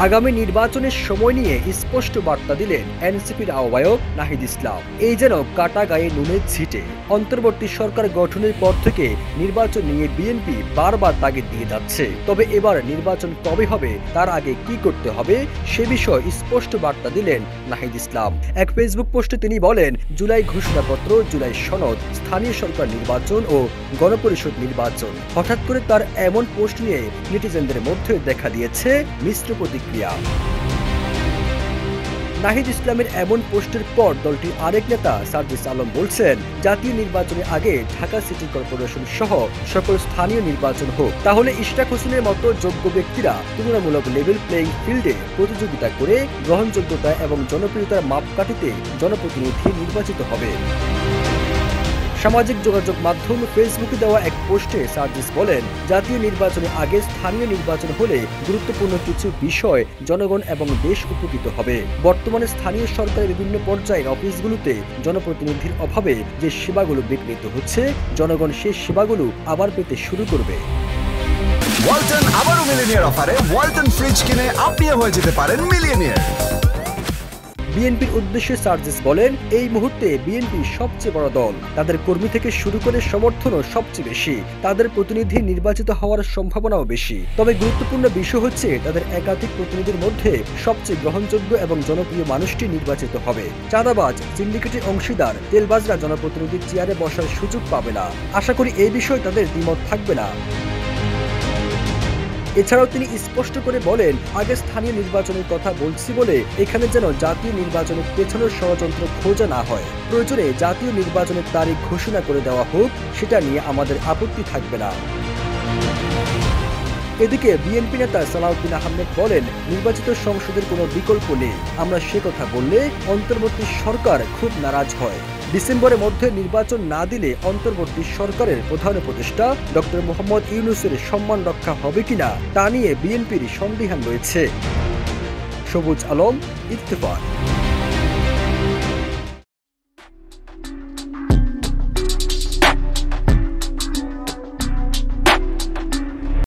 আগামী নির্বাচনের সময় নিয়ে স্পষ্ট বার্তা দিলেন এনসিপির আহ্বায়ক নাহিদ ইসলাম। এই যেন কাটা গায়ে নুনের ছিটে। অন্তর্বর্তী সরকার গঠনের পর থেকে নির্বাচন নিয়ে বিএনপি বারবার তাগিদ দিয়ে যাচ্ছে, তবে এবার নির্বাচন কবে হবে, তার আগে কি করতে হবে সে বিষয়ে স্পষ্ট বার্তা দিলেন নাহিদ ইসলাম। এক ফেসবুক পোস্টে তিনি বলেন, জুলাই ঘোষণাপত্র, জুলাই সনদ, স্থানীয় সরকার নির্বাচন ও গণপরিষদ নির্বাচন। হঠাৎ করে তার এমন পোস্ট নিয়ে নেটিজেনদের মধ্যে দেখা দিয়েছে মিশ্র প্রতিক্রিয়া। নাহিদ ইসলামের এমন পোস্টের পর দলটির আরেক নেতা সার্জিস আলম বলছেন, জাতীয় নির্বাচনের আগে ঢাকা সিটি কর্পোরেশন সহ সকল স্থানীয় নির্বাচন হোক, তাহলে ইশরাক হোসেনের মতো যোগ্য ব্যক্তিরা তুলনামূলক লেভেল প্লেইং ফিল্ডে প্রতিযোগিতা করে গ্রহণযোগ্যতা এবং জনপ্রিয়তার মাপকাঠিতে জনপ্রতিনিধি নির্বাচিত হবে। সামাজিক যোগাযোগ মাধ্যম ফেসবুকে দেওয়া এক পোস্টে সার্জিস বলেন, জাতীয় নির্বাচনের আগে স্থানীয় নির্বাচন হলে গুরুত্বপূর্ণ কিছু বিষয় জনগণ এবং দেশ উপকৃত হবে। বর্তমানে স্থানীয় সরকারের বিভিন্ন পর্যায়ের অফিসগুলোতে জনপ্রতিনিধির অভাবে যে সেবাগুলো বিঘ্নিত হচ্ছে, জনগণ সেই সেবাগুলো আবার পেতে শুরু করবে। ওয়ালটন আবারও মিলিয়নিয়ার অফারে ওয়ালটন ফ্রিজ কিনে আপনিও হয়ে যেতে পারেন মিলিয়নিয়ার। বিএনপির উদ্দেশ্যে সার্জিস বলেন, এই মুহূর্তে বিএনপি সবচেয়ে বড় দল, তাদের কর্মী থেকে শুরু করে সমর্থনও সবচেয়ে বেশি, তাদের প্রতিনিধি নির্বাচিত হওয়ার সম্ভাবনাও বেশি। তবে গুরুত্বপূর্ণ বিষয় হচ্ছে তাদের একাধিক প্রতিনিধির মধ্যে সবচেয়ে গ্রহণযোগ্য এবং জনপ্রিয় মানুষটি নির্বাচিত হবে। চাঁদাবাজ, সিন্ডিকেটের অংশীদার, তেলবাজরা জনপ্রতিনিধির চেয়ারে বসার সুযোগ পাবে না। আশা করি এই বিষয়ে তাদের দ্বিমত থাকবে না। এছাড়াও তিনি স্পষ্ট করে বলেন, আগে স্থানীয় নির্বাচনের কথা বলছি বলে এখানে যেন জাতীয় নির্বাচনের পেছনের ষড়যন্ত্র খোঁজা না হয়। প্রয়োজনে জাতীয় নির্বাচনের তারিখ ঘোষণা করে দেওয়া হোক, সেটা নিয়ে আমাদের আপত্তি থাকবে না। এদিকে বিএনপি নেতা সালাউদ্দিন আহমেদ বলেন, নির্বাচিত সংসদের কোনো বিকল্প নেই। আমরা সে কথা বললে অন্তর্বর্তী সরকার খুব নারাজ হয়। ডিসেম্বরের মধ্যে নির্বাচন না দিলে অন্তর্বর্তী সরকারের প্রধান উপদেষ্টা ডক্টর মোহাম্মদ ইউনূসের সম্মান রক্ষা হবে কিনা তা নিয়ে বিএনপির সন্দিহান রয়েছে। সবুজ আলম, ইত্তেফাক।